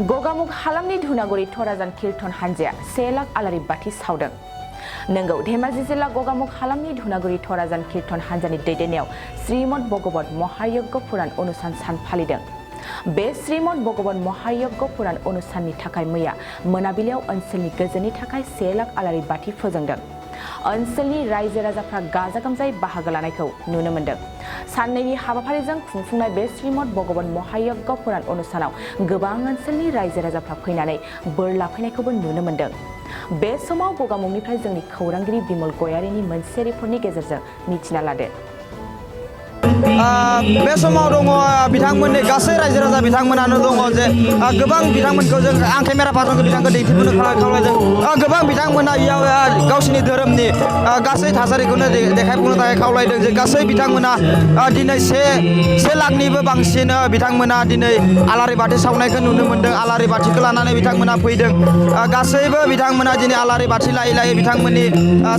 गगामुख हालामनि धुनागुरि थराजान कीर्तन हानजाया 1 लाख आलारि बाथि सावदों। नंगौ धेमाजि जिल्ला गगामुख हालामनि धुनागुरि थराजान कीर्तन हानजानि दैदेननायाव श्रीमद भगवत महायज्ञ पुराण अनुष्ठान सान फालिदों। बे श्रीमद भगवत महायज्ञ पुराण अनुष्ठाननि थाखाय मैया मोनाबिलियाव ओनसोलनि गोजोननि थाखाय 1 लाख आलारि बाथि फोजोंदों। ओनसोलनि रायजो राजाफ्रा गाजा गोमजायै बाहागो लानायखौ नुनो मोन्दों। साननैनि हाबाफारिजों खुंफुंनाय बे श्रीमद भगवत महायज्ञ पुराण अनुष्ठानाव गोबां ओनसोलनि रायजो राजाफ्रा फैनानै बोर लाफैनायखौबो नुनो मोन्दों। बे समाव गगामुखनिफ्राय जोंनि खौरांगिरि बिमल गयारिनि मोनसे रिपर्टनि गेजेरजों मिथिना लादो। बे समाव दङ बिथांमोननि गासै रायजो राजा बिथांमोनानो दङ जे गोबां बिथांमोनखौ जों आं केमेरा पार्सनखौ बिथांखौ दिन्थिफुंनो खावलायदों। गोबां बिथांमोना बेयाव गावसोरनि धोरोमनि गासै थासारिखौनो देखायफुंनो थाखाय खावलायदों जे गासै बिथांमोना दिनै से लाखनिबो बांसिन बिथांमोना दिनै आलारि बाथि सावनायखौ नुनो मोन्दों। आलारि बाथिखौ लानानै बिथांमोना फैदों। गासैबो बिथांमोना दिनै आलारि बाथि लायै लायै बिथांमोननि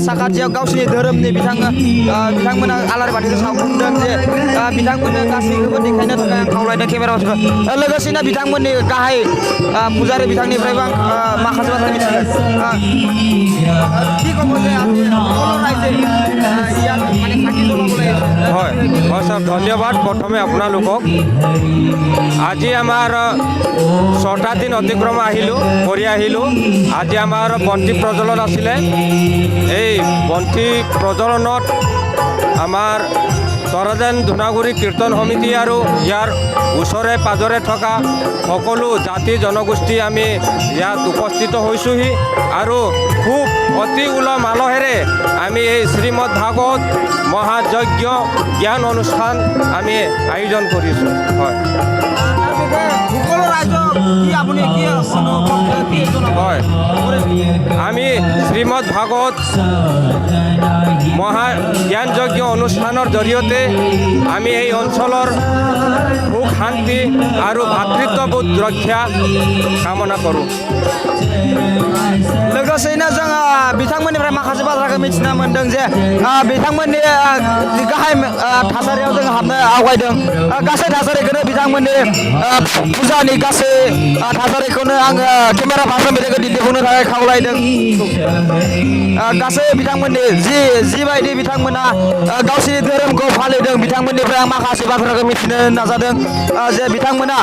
साखाथियाव गावसोरनि धोरोमनि बिथांमोना आलारि बाथिखौ सावदों जे बिथांमोननो गासैखौबो देखायनो थाखाय आं खावलायदों केमेराखौ। लोगोसेनो बिथांमोननि गाहाय पुजारी बिथांनिफ्रायबो आं माखासे बाथ्रा मिथिगोन। কি ক'ব যে আজি সকলো ৰাইজে ইয়াত মানে চাকি জ্বলাবলৈ হয় স্যার ধন্যবাদ প্রথমে আপোনালোকক। আজি আমার 6টা দিন অতিক্রম কৰি আহিলোঁ। আজি আমাৰ বন্তি প্ৰজ্বলন আছিলে। এই বন্তি প্ৰজ্বলনত আমাৰ তৰাজান ধুনাগুৰি কীৰ্তন সমিতি আৰু ইয়াৰ ওচৰে পাজৰে থকা সকলো জাতি জনগোষ্ঠী আমি ইয়াত উপস্থিত হৈছোঁহি আৰু খুব অতি উলহ মালহেৰে আমি এই শ্ৰীমদ ভাগৱত মহাযজ্ঞ জ্ঞান অনুষ্ঠান আমি আয়োজন কৰিছোঁ। হয় হয় আমি শ্ৰীমদ ভাগৱত জ্ঞান যজ্ঞ অনুষ্ঠানৰ জৰিয়তে আমি এই অঞ্চলৰ সুখ শান্তি আৰু ভাতৃত্ববোধ ৰক্ষা কামনা কৰোঁ। लोगोसेनो जोङो बिथांमोननिफ्राय माखासे बाथ्राखौ मिथिना मोन्दों जे बिथांमोननि गाहाय थासारियाव जों हाबनो आवगायदों। गासै थासारिखौनो बिथांमोननि फुजानि गासै थासारिखौनो आङो केमेरा पार्सन बिथांखौ दिन्थिफुंनो थाखाय खावलायदों। गासै बिथांमोननि जिबायदि बिथांमोना गावसोरनि धोरोमखौ फालिदों बिथांमोननिफ्राय आं माखासे बाथ्राखौ मिथिनो नाजादों जे बिथांमोना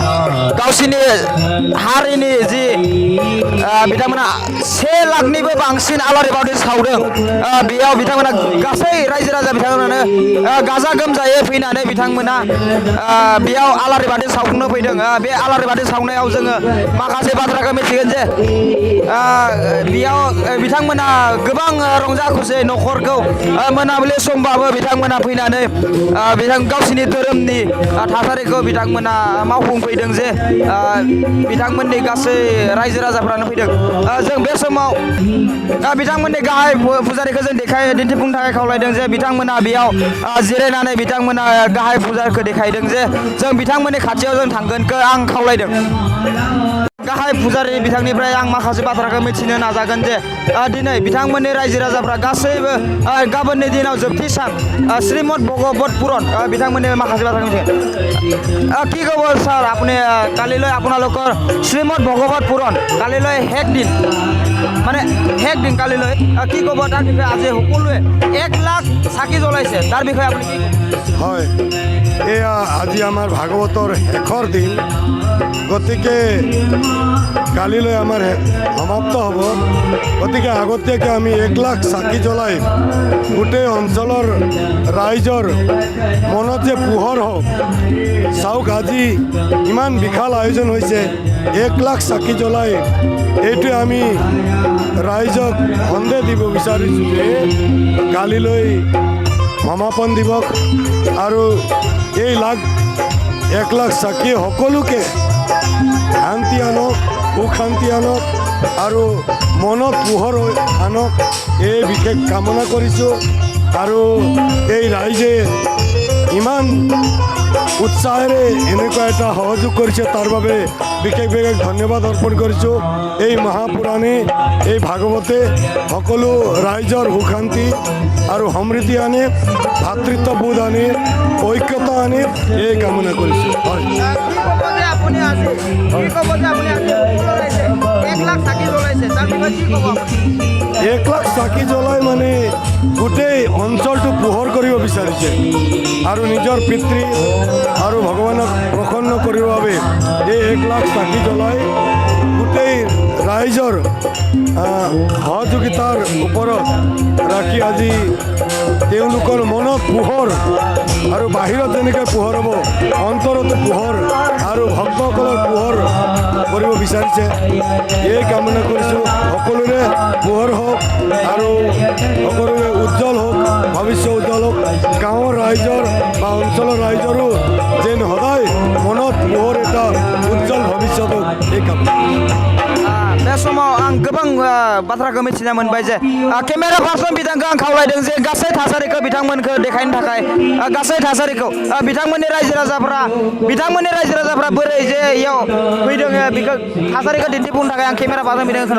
गावसोरनि हारिनि बिथांमोना 1 लाखनिबो बांसिन आलारि बाथि सावदों। बेयाव बिथांमोना गासै रायजो राजा बिथांमोनानो गाजा गोमजायै फैनानै बिथांमोना बेयाव आलारि बाथि सावनो फैदों। बे आलारि बाथि सावनायाव जोङो माखासे बाथ्राखौ मिथिगोन जे बेयाव बिथांमोना गोबां रंजा खुसि न'खरखौ मोनाबिलि समबाबो बिथांमोना फैनानै गावसोरनि धोरोमनि थासारिखौ बिथांमोना मावफुंफैदों जे बिथांमोननि गासै रायजो राजाफ्रानो फैदों। जों बे समाव बिथांमोननि गाहाय पुजारिखौ जों दिन्थिफुंनो थाखाय खावलायदों जे बिथांमोना बेयाव जिरायनानै बिथांमोना गाहाय पुजारिखौ देखायदों जे जों बिथांमोननि खाथियाव जों थांगोनखौ आं खावलायदों। गाहाय पुजारी बिथांनिफ्राय आं माखासे बाथ्राखौ मिथिनो नाजागोन जे दिनै बिथांमोननि रायजो राजाफ्रा गासैबो गाबोननि दिनाव जोबथि सान श्रीमद भगवत पुराण बिथांमोननि माखासे बाथ्रा मिथिगोन। কি ক'ব ছাৰ আপুনি কালিলৈ আপোনালোকৰ শ্ৰীমদ ভগৱত পুৰাণ কালিলৈ শেষ দিন মানে শেষ দিন কালিলৈ কি ক'ব তাৰ বিষয়ে? আজি সকলোৱে 1 লাখ চাকি জ্বলাইছে তাৰ বিষয়ে আপুনি কি ক'ব? হয় এয়া আজি আমাৰ ভাগৱতৰ শেষৰ দিন। গতিকে কালিলৈ আমাৰ সমাপ্ত হ'ব। গতিকে আগতীয়াকৈ আমি 1 লাখ চাকি জ্বলাই গোটেই অঞ্চলৰ ৰাইজৰ মনত যে পোহৰ হওক। চাওক আজি ইমান বিশাল আয়োজন হৈছে 1 লাখ চাকি জ্বলাই এইটোৱে আমি ৰাইজক সন্দেহ দিব বিচাৰিছোঁ যে কালিলৈ সমাপন দিৱস আৰু এই 1 লাখ চাকিয়ে সকলোকে শান্তি আনক, সুখ শান্তি আনক আৰু মনত পোহৰ আনক এই বিশেষ কামনা কৰিছোঁ। আৰু এই ৰাইজে ইমান উৎসাহেৰে এনেকুৱা এটা সহযোগ কৰিছে তাৰ বাবে বিশেষ বিশেষ ধন্যবাদ অৰ্পণ কৰিছোঁ। এই মহাপুৰাণে এই ভাগৱতে সকলো ৰাইজৰ সুখ শান্তি আৰু সমৃদ্ধি আনে, ভাতৃত্ববোধ আনে, ঐক্যতা আনে, এই কামনা কৰিছোঁ। হয়, এক লাখ চাকি জ্বলাই মানে গোটেই অঞ্চলটো পোহৰ কৰিব বিচাৰিছে আৰু নিজৰ পিতৃ আৰু ভগৱানক প্ৰসন্ন কৰিবৰ বাবে এই 1 লাখ চাকি জ্বলাই গোটেই ৰাইজৰ সহযোগিতাৰ ওপৰত ৰাখি আজি তেওঁলোকৰ মনত পোহৰ আৰু বাহিৰত যেনেকৈ পোহৰ হ'ব অন্তৰতো পোহৰ আৰু ভক্তসকলৰ পোহৰ কৰিব বিচাৰিছে। এই কামনা কৰিছোঁ সকলোৰে পোহৰ হওক আৰু সকলোৰে উজ্জ্বল হওক, ভৱিষ্যত উজ্জ্বল হওক। গাঁৱৰ ৰাইজৰ বা অঞ্চলৰ ৰাইজৰো যেন সদায় মনত পোহर এটা उज्जवल भविष्य बे समाव आं गोबां बाथ्राखौ मिथिना मोनबाय जे केमेरा पार्सन बिथांखौ आं खावलायदों जे गासै थासारिखौ बिथांमोनखौ देखायनो थाखाय गासै थासारिखौ बिथांमोननि रायजो राजाफ्रा बोरै जे इयाव फैदों बेखौ थासारिखौ दिन्थिफुंनो थाखाय आं केमेरा पार्सन बिथांखौ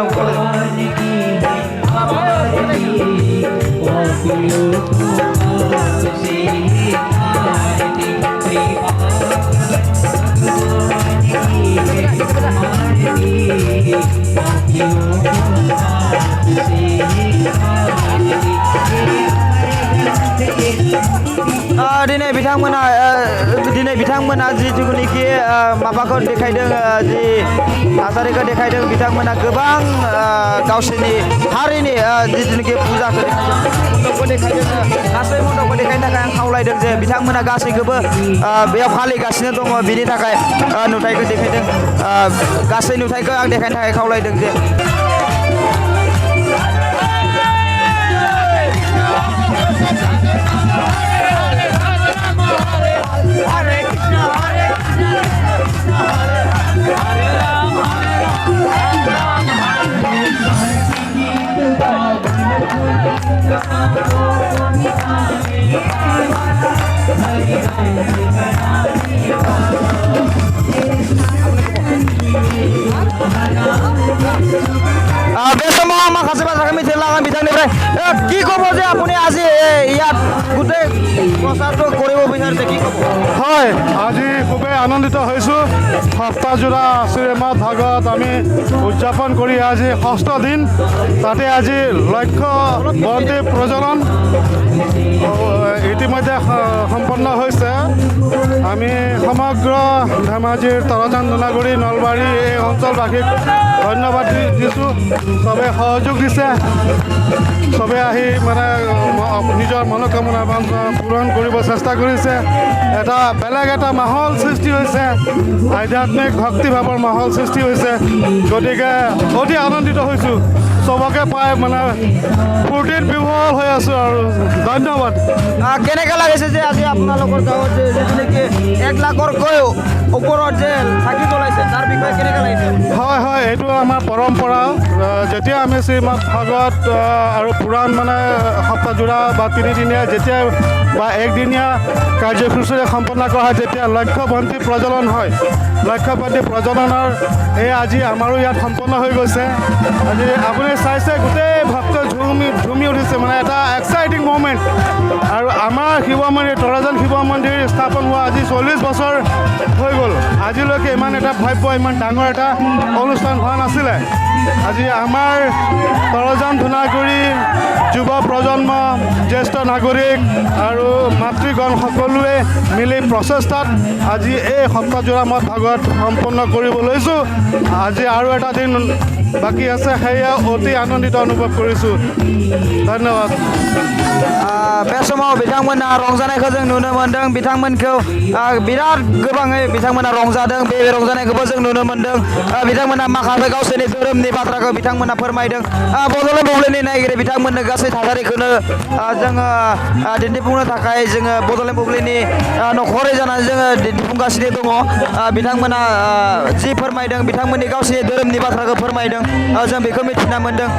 दिनै बिथांमोना जिथुनिखि माबाखौ देखायदों जि थासारिखौ देखायदों बिथांमोना गोबां गावसोरनि हारिनि जिथुनिखि फुजाखौ देखायदों गासै मन्दपखौ देखायनो थाखाय आं खावलायदों जे बिथांमोना गासैखौबो बेयाव फालिगासिनो दङ बिनि थाखाय नुथायखौ देखायदों गासै नुथायखौ आं देखायनो थाखाय खावलायदों जे बेसमाव माखासे बाथ्राखौ मिथिनो लागोन बिथांनिफ्राय কি ক'ব যে আপুনি আজি ইয়াত গোটেই প্ৰচাৰটো কৰিব বিচাৰিছে কি ক'ব? হয়, আজি খুবেই আনন্দিত হৈছোঁ। সপ্তাহজোৰা শ্ৰীমদ ভাগৱত আমি উদযাপন কৰি আজি 6ষ্ঠ দিন, তাতে আজি লক্ষ্য বন্তি প্ৰজ্বলন ইতিমধ্যে সম্পন্ন হৈছে। আমি সমগ্ৰ ধেমাজিৰ তৰাজান ধূনাগুৰি নলবাৰী এই অঞ্চলবাসীক ধন্যবাদ দিছোঁ। চবে সহযোগ দিছে, চবে আহি মানে নিজৰ মনোকামনা পূৰণ কৰিব চেষ্টা কৰিছে। এটা বেলেগ এটা মাহল সৃষ্টি হৈছে, আধ্যাত্মিক ভক্তিভাৱৰ মাহল সৃষ্টি হৈছে। গতিকে অতি আনন্দিত হৈছোঁ, চবকে পাই মানে ফূৰ্তিত বিভোল হৈ আছোঁ আৰু ধন্যবাদ। কেনেকৈ লাগিছে যে আজি আপোনালোকৰ গাঁৱত যে যিটো নেকি 1 লাখতকৈ ওপৰত যে চাকি জ্বলাইছে তাৰ বিষয়ে কেনেকৈ লাগিছে? হয় হয়, এইটো আমাৰ পৰম্পৰা। যেতিয়া আমি শ্ৰীমদ ভাগৱত আৰু পুৰাণ মানে সপ্তাহজোৰা বা 3দিনীয়া যেতিয়া বা 1দিনীয়া কাৰ্যসূচীৰে সম্পন্ন কৰা হয়, যেতিয়া লক্ষ্য বন্তি প্ৰজ্বলন হয়। লক্ষ্য বন্তি প্ৰজ্বলনৰ আজি আমাৰো ইয়াত সম্পন্ন হৈ গৈছে। আজি আপুনি চাইছে গোটেই ভক্ত ঝুমি উঠিছে, মানে এটা এক্সাইটিং মুভমেণ্ট। আৰু আমাৰ শিৱ মন্দিৰ তৰাজান শিৱ মন্দিৰ স্থাপন হোৱা আজি 40 বছৰ হৈ গ'ল। আজিলৈকে ইমান এটা ভব্য ইমান ডাঙৰ এটা অনুষ্ঠান হোৱা নাছিলে। আজি আমাৰ তৰাজান ধূনাগুৰি যুৱ প্ৰজন্ম, জ্যেষ্ঠ নাগৰিক আৰু মাতৃগণ সকলোৱে মিলি প্ৰচেষ্টাত আজি এই সপ্তাহজোৰা মদ ভাগৱত সম্পন্ন কৰিব লৈছোঁ। আজি আৰু এটা দিন বাকী আছে, সেয়া অতি আনন্দিত অনুভৱ কৰিছোঁ। ধন্যবাদ। बे समाव बिथांमोना रंजानायखौ जों नुनो मोन्दों। बिथांमोनखौ बिराद गोबाङै बिथांमोना रंजादों। बे रंजानायखौबो जों नुनो मोन्दों। बिथांमोना माखासे गावसोरनि धोरोमनि बाथ्राखौ बिथांमोना फोरमायदों। बड'लेण्ड बुब्लिनि नायगिरि बिथांमोननो गासै थासारिखौनो जोङो दिन्थिफुंनो थाखाय जोङो बड'लेण्ड बुब्लिनि नखरै जानानै जोङो दिन्थिफुंगासिनो दङ। बिथांमोना जि फोरमायदों बिथांमोननि गावसोरनि धोरोमनि बाथ्राखौ फोरमायदों, जों बेखौ मिथिना मोन्दों।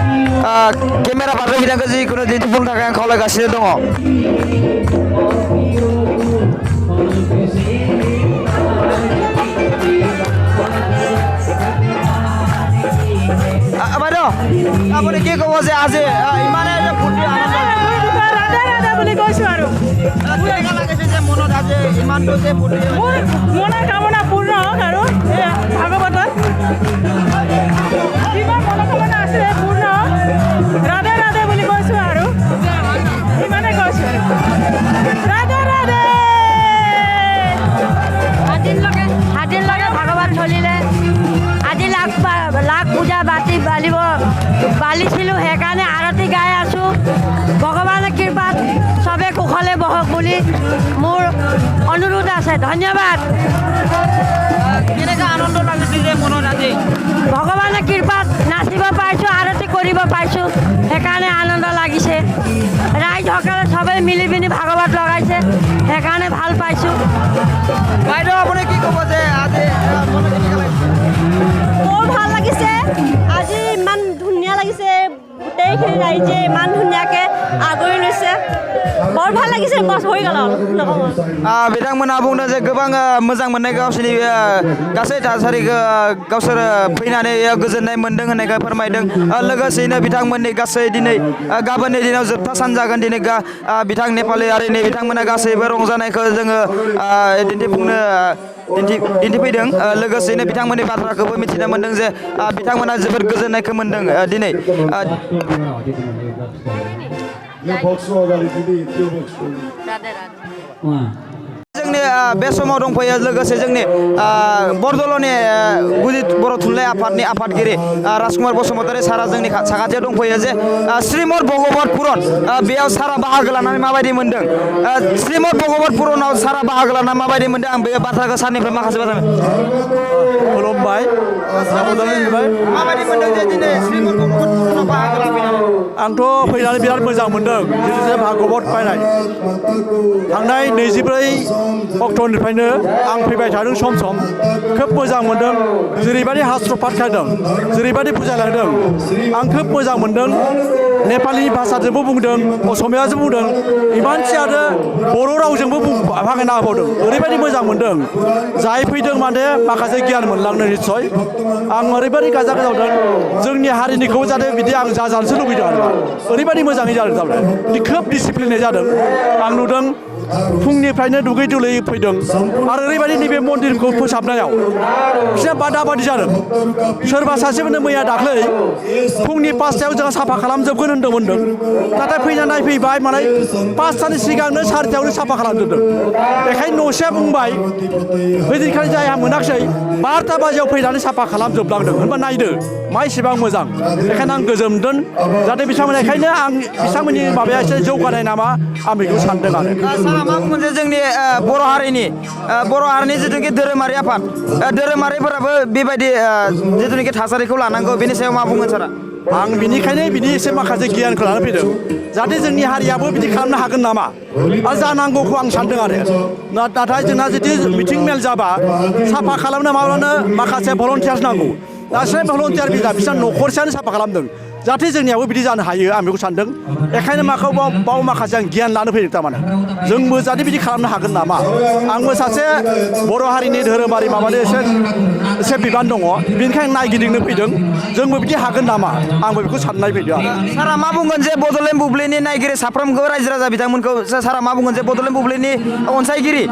केमेरा पार्सन बिथांखौ जिखुनु दिन्थिफुंनो थाखाय आं खावलायगासिनो दङ। কামানটো যে ফুটিলে মোৰ মনৰ কামনা পূৰ্ণ হওক আৰু এই ভাগৱতত কিমান মনোকামনা আছিলে পূৰ্ণ হওক ৰাধে ৰাধে বুলি কৈছোঁ আৰু ইমানে কৈছোঁ ৰাধে ৰাধে আজিৰ লগে ভাগৱত চলিলে আজি লাখ পূজা বালিছিলোঁ সেইকাৰণে আৰতি গাই আছোঁ ভগৱানৰ কৃপাত চবে কুশলে বহক বুলি মোৰ অনুৰোধ আছে ধন্যবাদ কেনেকৈ আনন্দ লাগিছিল যে মনত আজি ভগৱানৰ কৃপাত নাচিব পাইছোঁ আৰতি কৰিব পাইছোঁ সেইকাৰণে আনন্দ লাগিছে ৰাইজসকলে চবেই মিলি পিনি ভাগৱত লগাইছে সেইকাৰণে ভাল পাইছোঁ বাইদেউ আপুনি কি ক'ব যে আজি মনত কেনেকৈ লাগিছে মোৰ ভাল লাগিছে আজি ইমান ধুনীয়া লাগিছে গোটেইখিনি ৰাইজে ইমান ধুনীয়াকৈ আগুৰি লৈছে বৰ ভাল লাগিছে বছ হৈ গ'ল बिथांमोना बुंदों जे गोबां मोजां मोननाय गावसोरनि गासै थासारिखौ गावसोर फैनानै गोजोननाय मोन्दों होननायखौ फोरमायदों लोगोसेयैनो बिथांमोननि गासै दिनै गाबोननि दिनाव जोबथा सान जागोन दिनै बिथां नेपालि हारिनि बिथांमोना गासैबो रंजानायखौ जोङो दिन्थिफैदों लोगोसेयैनो बिथांमोननि बाथ्राखौबो मिथिनो मोन्दों जे बिथांमोना जोबोद गोजोननायखौ मोन्दों दिनै जोंनि बे समाव दंफैयो लोगोसे जोंनि बरदल'नि गुदि बर' थुनलाइ आफादनि आफादगिरि राजकुमार बसुमतारी सारा जोंनि साखाथियाव दंफैयो जे श्रीमद भगवत पुराण बेयाव सारा बाहागो लानानै माबायदि मोन्दों श्रीमद भगवत पुराणाव सारा बाहागो लानानै माबायदि मोन्दों आं बे बाथ्राखौ सारनिफ्राय माखासे बाथ्रा खुलुमबाय माबायदि मोन्दों जे दिनै श्रीमद भगवत पुराणाव बाहागो लाफैनानै आंथ' फैनानै बिराद मोजां मोन्दों दिनै भागवत फैनाय थांनाय 24 अक्ट'निफ्रायनो आं फैबाय थादों सम सम खोब मोजां मोन्दों जेरैबायदि हास्त्रपात खालामदों जेरैबायदि बुजायलांदों आं खोब मोजां मोन्दों नेपालि भाषाजोंबो बुंदों असमियाजों बुंदों इमानसि आरो बर' रावजोंबो भागना होबावदों ओरैबायदि मोजां मोन्दों जाय फैदों माने माखासे गियान मोनलांनो निस्सय आं ओरैबायदि गाजा गोजावदों जोंनि हारिनिखौ जाहाथे बिदि आं जानोसो लुबैदों आरो ओरैबायदि मोजाङै जादों थारमाने खोब डिसिप्लिनै जादों आं नुदों फुंनिफ्रायनो दुगै दुलै फैदों आरो ओरैबायदि नैबे मन्दिरखौ फोसाबनायाव बिसोर बादाबादि जादों सोरबा सासेफोरनो मैया दाख्लै फुंनि 5टायाव जों साफा खालामजोबगोन होन्दों नाथाय फैना नायफैबाय माने 5टानि सिगांनो 4टायावनो साफा खालामजोबदों बेखायनो न'सेया बुंबाय बैदिनखालि जायहा मोनाखिसै 12टा बाजियाव फैनानै साफा खालामजोबलांदों होनबा नायदो मा इसेबां मोजां बेखायनो आं गोजोनदों जाहाथे बिथांमोना बेखायनो आं बिथांमोननि माबाया एसे जौगानाय नामा आं बेखौ सानदों आरो सारा मा बुंगोन जे जोंनि बर' हारिनि जिथुनिखि धोरोमारि आफाद धोरोमारिफोराबो बेबायदि जिथुनिखि थासारिखौ लानांगौ बेनि सायाव मा बुंगोन सारा आं बिनिखायनो बिनि एसे माखासे गियानखौ लानानै फैदों जाहाथे जोंनि हारियाबो बिदि खालामनो हागोन नामा आरो जानांगौखौ आं सानदों आरो नाथाय जोंना जुदि मिटिं मेल जाबा साफा खालामनो माब्लानो माखासे भलन्टियार्स नांगौ गासै भलन्टियार बिसोर न'खरसेयानो साफा खालामदों जाहाथे जोंनियाबो बिदि जानो हायो आं बेखौ सानदों बेखायनो बाव माखासे आं गियान लानो फैदों थारमाने जोंबो जाहाथे बिदि खालामनो हागोन नामा आंबो सासे बर' हारिनि धोरोमारि माबानो एसे बिबान दङ बेनिखायनो नायगिदिंनो फैदों जोंबो बिदि हागोन नामा आंबो बेखौ साननाय फैदों आरो सारा मा बुंगोन जे बड'लेण्ड बुब्लिनि नायगिरि साफ्रोमबो रायजो राजा बिथांमोनखौ सारा मा बुंगोन जे बड'लेण्ड बुब्लिनि अनसायगिरि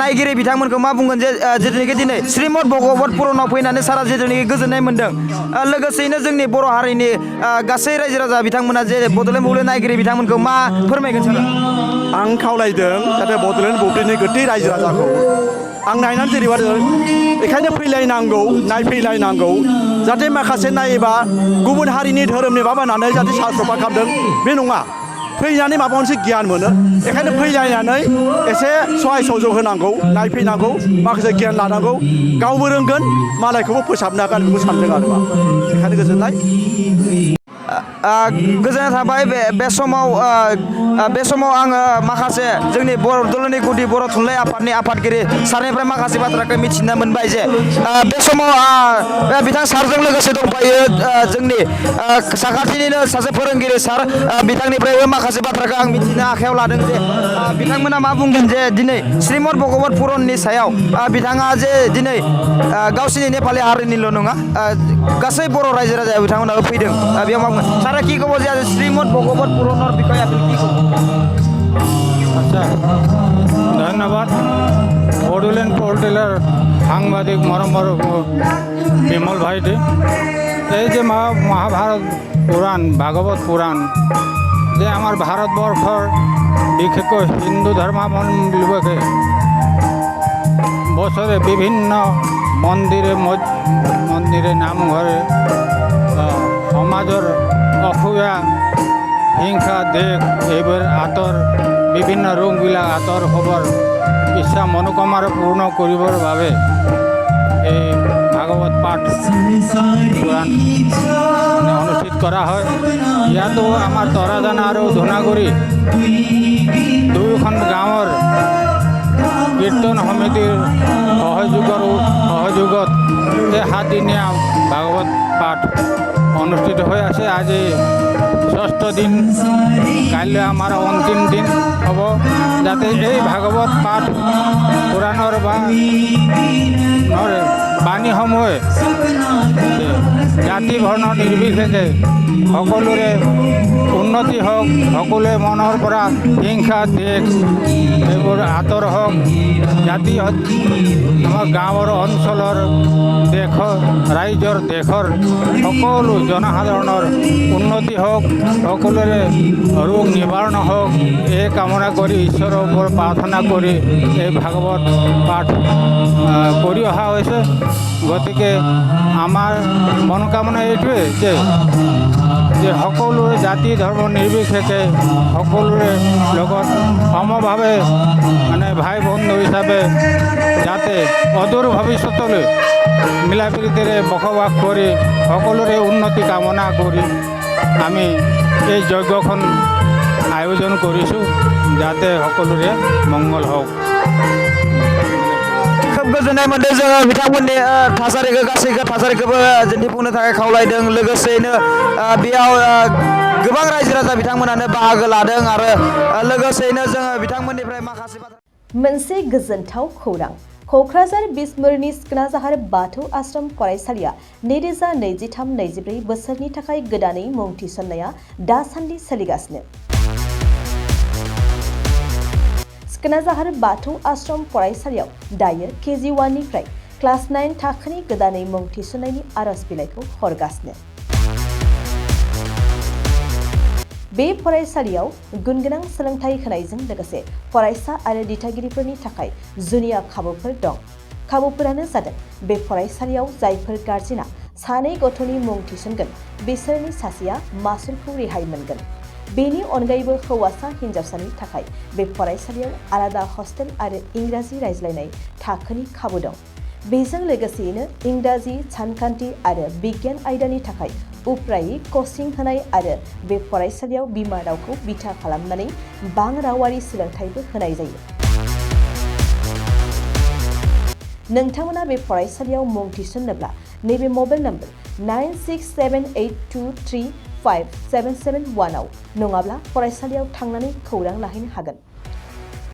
नायगिरि बिथांमोनखौ मा बुंगोन जे जिथुनिखि दिनै श्रीमद भगवत पुराणाव फैनानै सारा जिथुनिखि गोजोननाय मोन्दों लोगोसेयैनो जोंनि बर' हारिनि गासै रायजो राजा बिथांमोना जे बड'लेण्ड बुब्लि नायगिरि बिथांमोनखौ मा फोरमायगोन सारा आं खावलायदों जाहाथे बड'लेण्ड बुब्लिनि गोथै रायजो राजाखौ आं नायनानै जेरैबायदि बेखायनो फैलायनांगौ नायफैलायनांगौ जाहाथे माखासे नायोबा गुबुन हारिनि धोरोमनि माबानानै जाहाथे सास्त्रपात खालामदों बे नङा फैनानै माबा मोनसे गियान मोनो बेखायनो फैलायनानै एसे सहाय सहयोग होनांगौ नायफैनांगौ माखासे गियान लानांगौ गावबो रोंगोन मालायखौबो फोसाबनो हागोन बेखौ सानदों आरो बेखायनो गोजोननाय गोजोननाय थाबाय बे समाव आङो माखासे जोंनि बर'दलनि गुदि बर' थुनलाइ आफादनि आफादगिरि सारनिफ्राय माखासे बाथ्राखौ मिथिनो मोनबाय जे बे समाव बिथां सारजों लोगोसे दंफायो जोंनि साखाथिनिनो सासे फोरोंगिरि सार बिथांनिफ्रायबो माखासे बाथ्राखौ आं मिथिनो आखायाव लादों जे बिथांमोना मा बुंगोन जे दिनै श्रीमद भगवत पुराणनि सायाव बिथाङा जे दिनै गावसिनि नेपालि हारिनिल' नङा गासै बर' रायजो राजाया बिथांमोनाबो फैदों बेयाव मा बुंगोन सारा কি ক'ব যে শ্রীমদ ভগৱত পুৰাণৰ বিষয়ে আপুনি কি ক'ব আচ্ছা ধন্যবাদ বড়োলেণ্ড পোৰ্টেলৰ সাংবাদিক মৰমৰ বিমল ভাইটি এই যে মহাভাৰত পুৰাণ ভাগৱত পুৰাণ যে আমাৰ ভাৰতবৰ্ষৰ বিশেষকৈ হিন্দু ধৰ্মাৱলম্বীলোকে বছৰে বিভিন্ন মন্দিৰে নামঘৰে সমাজৰ অসূয়া হিংসা দেশ এইবোৰ আঁতৰ বিভিন্ন ৰোগবিলাক আঁতৰ হ'বৰ ইচ্ছা মনোকামনা পূৰ্ণ কৰিবৰ বাবে এই ভাগৱত পাঠ পুৰাণ অনুষ্ঠিত কৰা হয়। ইয়াতো আমাৰ তৰাজান আৰু ধূনাগুৰি দুয়োখন গাঁৱৰ কীৰ্তন সমিতিৰ সহযোগত এই 7 দিনীয়া ভাগৱত পাঠ অনুষ্ঠিত হৈ আছে। আজি 6ষ্ঠ দিন, কাইলৈ আমাৰ অন্তিম দিন হ'ব, যাতে এই ভাগৱত পাঠ পুৰাণৰ বাণীসমূহে জাতি বৰ্ণ নিৰ্বিশেষে সকলোৰে উন্নতি হওক, সকলোৱে মনৰ পৰা হিংসা দেশ এইবোৰ আঁতৰ হওক, জাতি আমাৰ গাঁৱৰ অঞ্চলৰ ৰাইজৰ দেশৰ সকলো জনসাধাৰণৰ উন্নতি হওক, সকলোৰে ৰোগ নিবাৰণ হওক, এই কামনা কৰি ঈশ্বৰৰ ওপৰত প্ৰাৰ্থনা কৰি এই ভাগৱত পাঠ কৰি অহা হৈছে। গতিকে আমাৰ মনোকামনা এইটোৱে যে সকলোৰে জাতি ধৰ্ম নিৰ্বিশেষে সকলোৰে লগত সমভাৱে ভাই বন্ধু হিচাপে যাতে অদূৰ ভৱিষ্যতলৈ মিলা প্ৰীতিৰে বসবাস কৰি সকলোৰে উন্নতি কামনা কৰি আমি এই যজ্ঞখন আয়োজন কৰিছোঁ, যাতে সকলোৰে মংগল হওক। खोब गोजोननाय मोनदों जोङो बिथांमोननि थासारिखौ गासैबो थासारिखौबो दिन्थिफुंनो थाखाय खावलायदों। लोगोसेयैनो बेयाव गोबां रायजो राजा बिथांमोनानो बाहागो लादों आरो लोगोसेयैनो जोङो बिथांमोननिफ्राय माखासे मोनसे गोजोनथाव खौरां। क'क्राझार बिसमुरिनि सिखोनाजाहार बाथौ आश्रम फरायसालिया 2023-24 बोसोरनि थाखाय गोदानै मुं थिसननाया दासान्दि सोलिगासिनो। सिखोनाजाहार बाथौ आश्रम फरायसालियाव दायो KG1 निफ्राय क्लास 9 थाखोनि गोदानै मुं थिसननायनि आरज बिलाइखौ हरगासिनो। बे फरायसालियाव गुनगोनां सोलोंथाइ होनायजों लोगोसे फरायसा आरो दिथागिरिफोरनि थाखाय जुनिया खाबुफोर दं। खाबुफोरानो जादों बे फरायसालियाव जायफोर गार्जेना सानै गथ'नि मुं थिसनगोन बिसोरनि सासेया मासुलखौ रेहाय मोनगोन। बेनि अनगायैबो हौवासा हिन्जावसानि थाखाय बे फरायसालियाव आलादा हस्टेल आरो इंराजि रायज्लायनाय थाखोनि खाबु दं। बेजों लोगोसेयैनो इंराजि, सानखान्थि आरो बिगियान आयदानि थाखाय उफ्रायै कचिं होनाय आरो बे फरायसालियाव बिमा रावखौ बिथा खालामनानै बां रावारि सोलोंथाइबो होनाय जायो। नोंथांमोना बे फरायसालियाव मुं थिसननोब्ला नैबे मबाइल नम्बर 9678235771 आव नङाब्ला फरायसालियाव थांनानै खौरां लाहैनो हागोन।